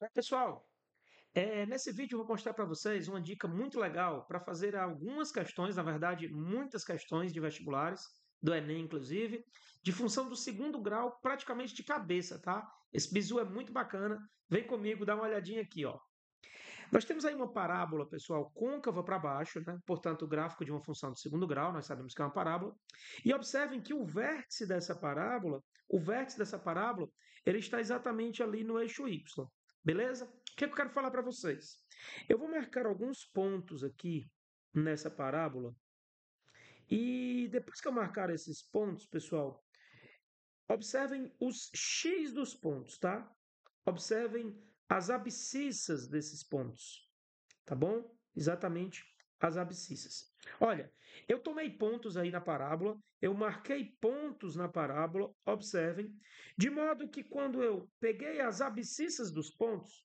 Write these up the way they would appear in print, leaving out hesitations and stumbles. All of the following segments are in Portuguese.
Oi, pessoal, nesse vídeo eu vou mostrar para vocês uma dica muito legal para fazer algumas questões, na verdade, muitas questões de vestibulares, do Enem, inclusive, de função do segundo grau, praticamente de cabeça, tá? Esse bizu é muito bacana. Vem comigo, dá uma olhadinha aqui, ó. Nós temos aí uma parábola, pessoal, côncava para baixo, né? Portanto, o gráfico de uma função do segundo grau, nós sabemos que é uma parábola. E observem que o vértice dessa parábola, ele está exatamente ali no eixo Y, beleza? O que eu quero falar para vocês? Eu vou marcar alguns pontos aqui nessa parábola e depois que eu marcar esses pontos, pessoal, observem os x dos pontos, tá? Observem as abscissas desses pontos, tá bom? Exatamente as abscissas. Olha, eu tomei pontos aí na parábola, eu marquei pontos na parábola, observem, de modo que quando eu peguei as abscissas dos pontos,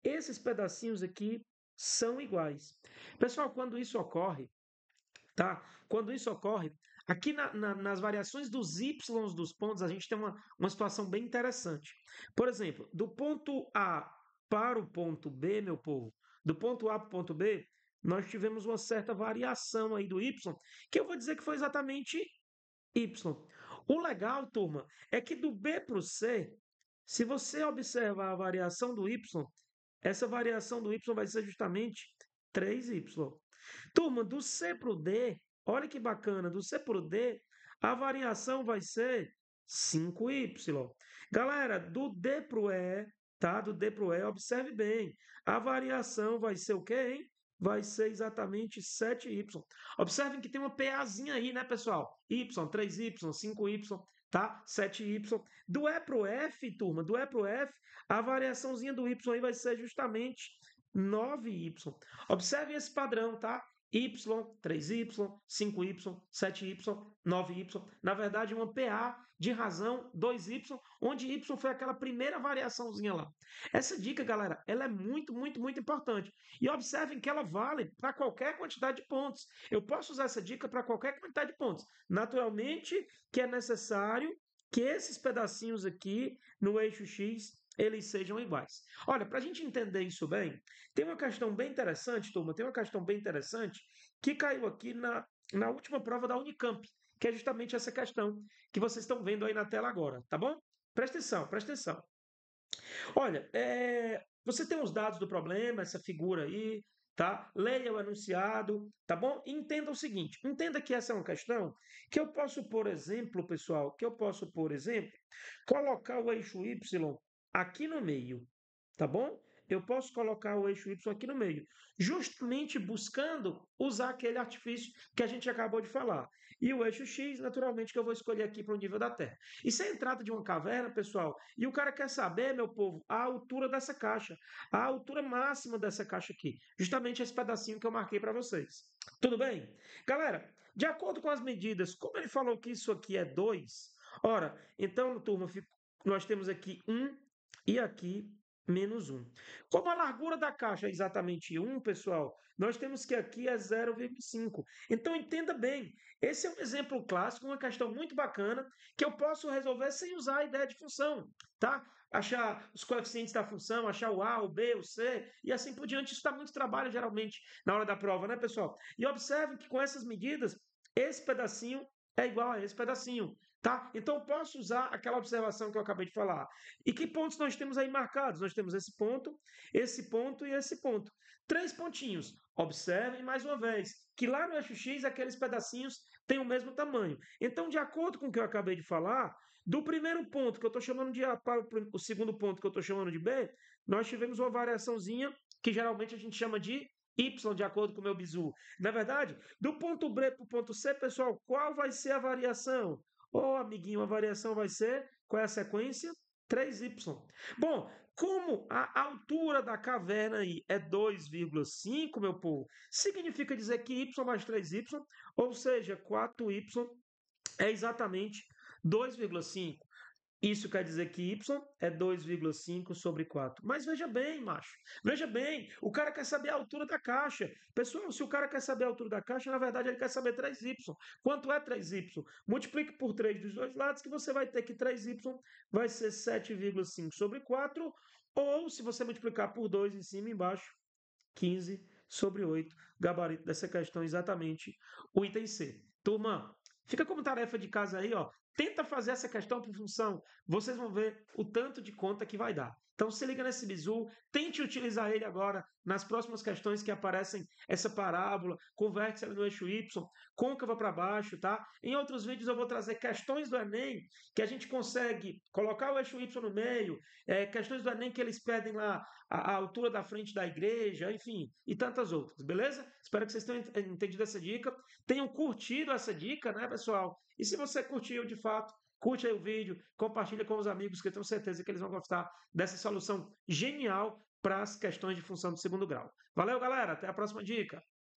esses pedacinhos aqui são iguais. Pessoal, quando isso ocorre, tá? Quando isso ocorre, aqui nas variações dos y dos pontos, a gente tem uma situação bem interessante. Por exemplo, do ponto A para o ponto B, meu povo, do ponto A para o ponto B, nós tivemos uma certa variação aí do y, que eu vou dizer que foi exatamente y. O legal, turma, é que do B para o C, se você observar a variação do y, essa variação do y vai ser justamente 3y. Turma, do C para o D, olha que bacana, do C para o D, a variação vai ser 5y. Galera, do D para o E, tá? Do D para o E, observe bem, a variação vai ser o quê, hein? Vai ser exatamente 7y. Observem que tem uma PAzinha aí, né, pessoal? Y, 3y, 5y, tá? 7y. Do E para o F, turma, do E para o F, a variaçãozinha do y aí vai ser justamente 9y. Observem esse padrão, tá? Y, 3y, 5y, 7y, 9y. Na verdade, uma PA de razão 2y, onde y foi aquela primeira variaçãozinha lá. Essa dica, galera, ela é muito, muito, muito importante. E observem que ela vale para qualquer quantidade de pontos. Eu posso usar essa dica para qualquer quantidade de pontos. Naturalmente que é necessário que esses pedacinhos aqui no eixo X eles sejam iguais. Olha, para a gente entender isso bem, tem uma questão bem interessante, turma, tem uma questão bem interessante que caiu aqui na última prova da Unicamp, que é justamente essa questão que vocês estão vendo aí na tela agora, tá bom? Presta atenção, presta atenção. Olha, você tem os dados do problema, essa figura aí, tá? Leia o enunciado, tá bom? E entenda o seguinte, entenda que essa é uma questão que eu posso, por exemplo, pessoal, colocar o eixo Y aqui no meio, tá bom? Eu posso colocar o eixo Y aqui no meio, justamente buscando usar aquele artifício que a gente acabou de falar. E o eixo X, naturalmente, que eu vou escolher aqui para o nível da Terra. Isso aí trata de uma caverna, pessoal, e o cara quer saber, meu povo, a altura dessa caixa, a altura máxima dessa caixa aqui. Justamente esse pedacinho que eu marquei para vocês. Tudo bem? Galera, de acordo com as medidas, como ele falou que isso aqui é 2, ora, então, turma, nós temos aqui 1 e aqui menos 1. Como a largura da caixa é exatamente 1, pessoal, nós temos que aqui é 0,5. Então entenda bem, esse é um exemplo clássico, uma questão muito bacana, que eu posso resolver sem usar a ideia de função, tá? Achar os coeficientes da função, achar o A, o B, o C, e assim por diante. Isso dá muito trabalho, geralmente, na hora da prova, né, pessoal? E observe que com essas medidas, esse pedacinho é igual a esse pedacinho, tá? Então, eu posso usar aquela observação que eu acabei de falar. E que pontos nós temos aí marcados? Nós temos esse ponto e esse ponto. 3 pontinhos. Observem mais uma vez que lá no eixo X aqueles pedacinhos têm o mesmo tamanho. Então, de acordo com o que eu acabei de falar, do primeiro ponto que eu estou chamando de A para o segundo ponto que eu estou chamando de B, nós tivemos uma variaçãozinha que geralmente a gente chama de Y, de acordo com o meu bizu. Na verdade, do ponto B para o ponto C, pessoal, qual vai ser a variação? Ô, amiguinho, a variação vai ser, qual é a sequência? 3y. Bom, como a altura da caverna aí é 2,5, meu povo, significa dizer que y mais 3y, ou seja, 4y, é exatamente 2,5. Isso quer dizer que y é 2,5 sobre 4. Mas veja bem, macho. Veja bem, o cara quer saber a altura da caixa. Pessoal, se o cara quer saber a altura da caixa, na verdade ele quer saber 3y. Quanto é 3y? Multiplique por 3 dos dois lados, que você vai ter que 3y vai ser 7,5 sobre 4. Ou, se você multiplicar por 2 em cima e embaixo, 15 sobre 8. Gabarito dessa questão exatamente o item C. Turma, fica como tarefa de casa aí, ó. Tenta fazer essa questão por função. Vocês vão ver o tanto de conta que vai dar. Então se liga nesse bizu, tente utilizar ele agora nas próximas questões que aparecem essa parábola, converte ela no eixo Y, côncava para baixo, tá? Em outros vídeos eu vou trazer questões do Enem que a gente consegue colocar o eixo Y no meio, questões do Enem que eles pedem lá a altura da frente da igreja, enfim, e tantas outras, beleza? Espero que vocês tenham entendido essa dica, tenham curtido essa dica, né, pessoal? E se você curtiu de fato, curte aí o vídeo, compartilha com os amigos, que eu tenho certeza que eles vão gostar dessa solução genial para as questões de função do segundo grau. Valeu, galera, até a próxima dica!